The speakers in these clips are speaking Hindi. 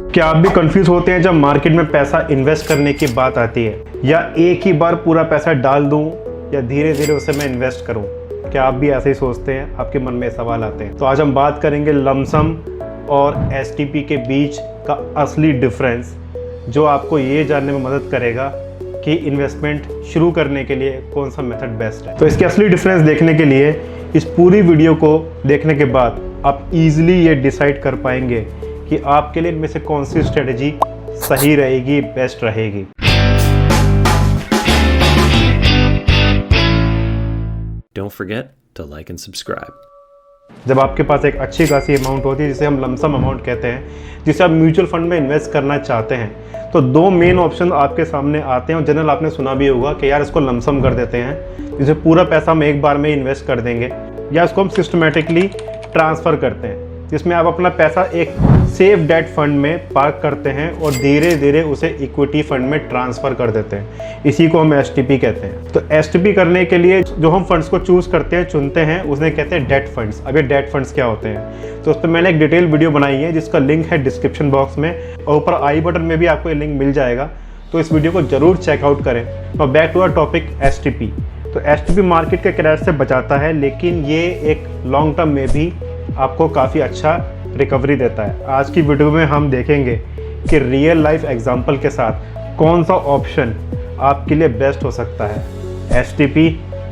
क्या आप भी कंफ्यूज होते हैं जब मार्केट में पैसा इन्वेस्ट करने की बात आती है, या एक ही बार पूरा पैसा डाल दूं या धीरे धीरे उसे मैं इन्वेस्ट करूं? क्या आप भी ऐसे ही सोचते हैं? आपके मन में सवाल आते हैं? तो आज हम बात करेंगे लमसम और एसटीपी के बीच का असली डिफरेंस, जो आपको ये जानने में मदद करेगा कि इन्वेस्टमेंट शुरू करने के लिए कौन सा मेथड बेस्ट है। तो इसके असली डिफरेंस देखने के लिए इस पूरी वीडियो को देखने के बाद आप इजीली ये डिसाइड कर पाएंगे कि आपके लिए इनमें से कौन सी स्ट्रेटजी सही रहेगी, बेस्ट रहेगी। Don't forget to like and subscribe. जब आपके पास एक अच्छी खासी अमाउंट होती है जिसे हम लमसम अमाउंट कहते हैं, जिसे आप म्यूचुअल फंड में इन्वेस्ट करना चाहते हैं, तो दो मेन ऑप्शन आपके सामने आते हैं। और जनरल आपने सुना भी होगा कि यार इसको लमसम कर देते हैं, जिसे पूरा पैसा हम एक बार में इन्वेस्ट कर देंगे, या इसको हम सिस्टमेटिकली ट्रांसफ़र करते हैं, जिसमें आप अपना पैसा एक सेफ डेट फंड में पार्क करते हैं और धीरे धीरे उसे इक्विटी फंड में ट्रांसफ़र कर देते हैं। इसी को हम एसटीपी कहते हैं। तो एसटीपी करने के लिए जो हम फंड्स को चुनते हैं उसे कहते हैं डेट फंड्स। अब ये डेट फंड्स क्या होते हैं, तो उस पर मैंने एक डिटेल वीडियो बनाई है जिसका लिंक है डिस्क्रिप्शन बॉक्स में, और ऊपर आई बटन में भी आपको ये लिंक मिल जाएगा। तो इस वीडियो को ज़रूर चेकआउट करें। और back to our topic STP. तो एसटीपी मार्केट के क्रैश से बचाता है, लेकिन ये एक लॉन्ग टर्म में भी आपको काफ़ी अच्छा रिकवरी देता है। आज की वीडियो में हम देखेंगे कि रियल लाइफ एग्जांपल के साथ कौन सा ऑप्शन आपके लिए बेस्ट हो सकता है, एसटीपी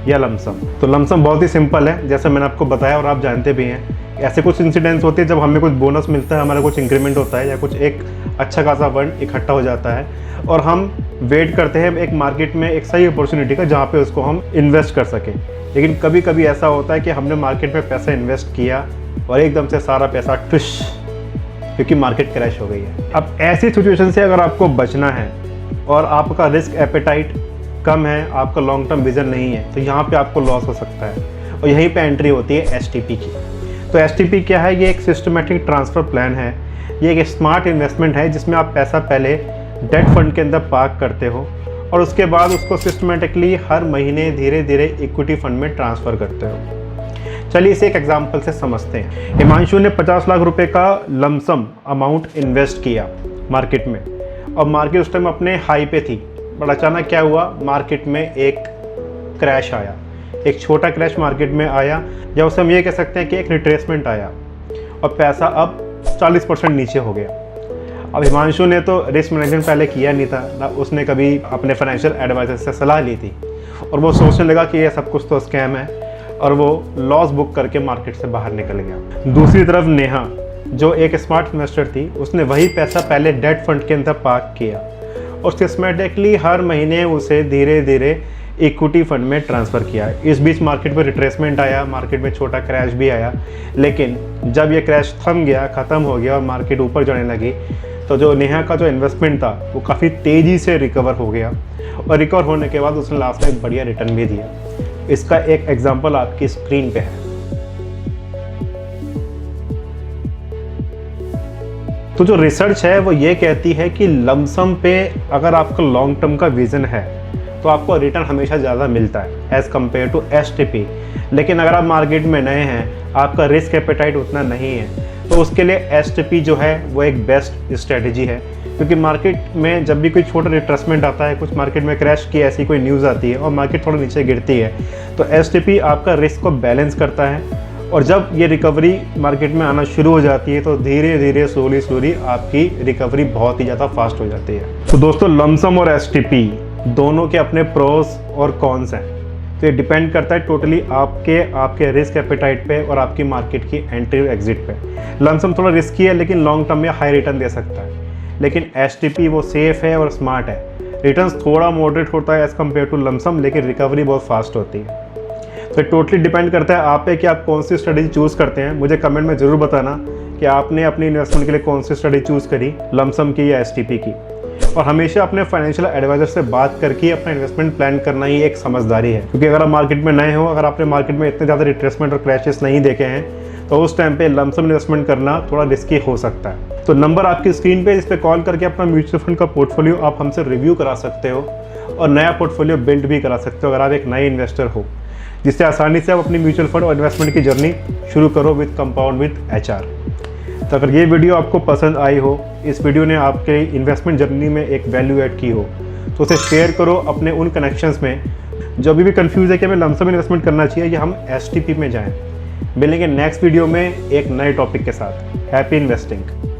या लमसम। तो लमसम बहुत ही सिंपल है, जैसे मैंने आपको बताया और आप जानते भी हैं। ऐसे कुछ इंसिडेंट्स होते हैं जब हमें कुछ बोनस मिलता है, हमारा कुछ इंक्रीमेंट होता है, या कुछ एक अच्छा खासा फंड इकट्ठा हो जाता है, और हम वेट करते हैं एक मार्केट में एक सही अपॉर्चुनिटी का जहाँ पे उसको हम इन्वेस्ट कर सकें। लेकिन कभी कभी ऐसा होता है कि हमने मार्केट में पैसा इन्वेस्ट किया और एकदम से सारा पैसा टुश, क्योंकि मार्केट क्रैश हो गई है। अब ऐसी सिचुएशन से अगर आपको बचना है और आपका रिस्क एपेटाइट कम है, आपका लॉन्ग टर्म विजन नहीं है, तो यहाँ पे आपको लॉस हो सकता है, और यहीं पे एंट्री होती है एसटीपी की। तो एसटीपी क्या है? ये एक सिस्टमेटिक ट्रांसफ़र प्लान है। ये एक स्मार्ट इन्वेस्टमेंट है जिसमें आप पैसा पहले डेट फंड के अंदर पार्क करते हो और उसके बाद उसको सिस्टमेटिकली हर महीने धीरे धीरे इक्विटी फंड में ट्रांसफ़र करते हो। चलिए इसे एक एग्जांपल से समझते हैं। हिमांशु ने 50 लाख रुपए का लमसम अमाउंट इन्वेस्ट किया मार्केट में, और मार्केट उस टाइम अपने हाई पे थी। बट अचानक क्या हुआ, मार्केट में एक क्रैश आया, एक छोटा क्रैश मार्केट में आया, या उसे हम ये कह सकते हैं कि एक रिट्रेसमेंट आया, और पैसा अब 40% नीचे हो गया। अब हिमांशु ने तो रिस्क मैनेजमेंट पहले किया नहीं था ना, उसने कभी अपने फाइनेंशियल एडवाइजर से सलाह ली थी, और वो सोचने लगा कि ये सब कुछ तो स्कैम है, और वो लॉस बुक करके मार्केट से बाहर निकल गया। दूसरी तरफ नेहा, जो एक स्मार्ट इन्वेस्टर थी, उसने वही पैसा पहले डेट फंड के अंदर पार्क किया और सिस्टमेटिकली हर महीने उसे धीरे धीरे इक्विटी फंड में ट्रांसफ़र किया। इस बीच मार्केट में रिट्रेसमेंट आया, मार्केट में छोटा क्रैश भी आया, लेकिन जब ये क्रैश थम गया, ख़त्म हो गया और मार्केट ऊपर जाने लगी, तो जो नेहा का जो इन्वेस्टमेंट था वो काफ़ी तेज़ी से रिकवर हो गया, और रिकवर होने के बाद उसने लास्ट में एक बढ़िया रिटर्न भी दिया। इसका एक एग्जांपल आपकी स्क्रीन पे है। तो जो रिसर्च है वो ये कहती है कि लमसम पे अगर आपका लॉन्ग टर्म का विजन है तो आपको रिटर्न हमेशा ज़्यादा मिलता है एज़ कम्पेयर टू एसटीपी। लेकिन अगर आप मार्केट में नए हैं, आपका रिस्क एपेटाइट उतना नहीं है, तो उसके लिए एसटीपी जो है वो एक बेस्ट स्ट्रेटजी है। क्योंकि मार्केट में जब भी कोई छोटा रिट्रेसमेंट आता है, कुछ मार्केट में क्रैश की ऐसी कोई न्यूज़ आती है और मार्केट थोड़ा नीचे गिरती है, तो एसटीपी आपका रिस्क को बैलेंस करता है, और जब ये रिकवरी मार्केट में आना शुरू हो जाती है तो धीरे धीरे स्लोली आपकी रिकवरी बहुत ही ज़्यादा फास्ट हो जाती है। तो दोस्तों, लमसम और एसटीपी दोनों के अपने प्रोस और कॉन्स हैं। तो ये डिपेंड करता है टोटली आपके रिस्क एपेटाइट पे और आपकी मार्केट की एंट्री और एग्जिट पे। लमसम थोड़ा रिस्की है, लेकिन लॉन्ग टर्म में हाई रिटर्न दे सकता है, लेकिन एसटीपी वो सेफ है और स्मार्ट है। रिटर्न्स थोड़ा मॉडरेट होता है एज़ कम्पेयर टू लमसम, लेकिन रिकवरी बहुत फास्ट होती है। तो टोटली डिपेंड करता है आप पे कि आप कौन सी स्ट्रेटजी चूज़ करते हैं। मुझे कमेंट में ज़रूर बताना कि आपने अपनी इन्वेस्टमेंट के लिए कौन सी स्ट्रेटजी चूज़ करी, लमसम की या एसटीपी की। और हमेशा अपने फाइनेंशियल एडवाइजर से बात करके अपना इन्वेस्टमेंट प्लान करना ही एक समझदारी है। क्योंकि अगर आप मार्केट में नए हो, अगर आपने मार्केट में इतने ज़्यादा रिट्रेसमेंट और क्रैशेस नहीं देखे हैं, तो उस टाइम पे लमसम इन्वेस्टमेंट करना थोड़ा रिस्की हो सकता है। तो नंबर आपकी स्क्रीन पे, जिस पे कॉल करके अपना म्यूचुअल फंड का पोर्टफोलियो आप हमसे रिव्यू करा सकते हो और नया पोर्टफोलियो बिल्ड भी करा सकते हो अगर आप एक नए इन्वेस्टर हो, जिससे आसानी से आप अपनी म्यूचुअल फंड और इन्वेस्टमेंट की जर्नी शुरू करो विद कंपाउंड विद एचआर। तो अगर ये वीडियो आपको पसंद आई हो, इस वीडियो ने आपके इन्वेस्टमेंट जर्नी में एक वैल्यू ऐड की हो, तो उसे शेयर करो अपने उन कनेक्शंस में जो अभी भी कंफ्यूज है कि हमें लमसम इन्वेस्टमेंट करना चाहिए या हम STP में जाएं। मिलेंगे नेक्स्ट वीडियो में एक नए टॉपिक के साथ। Happy investing.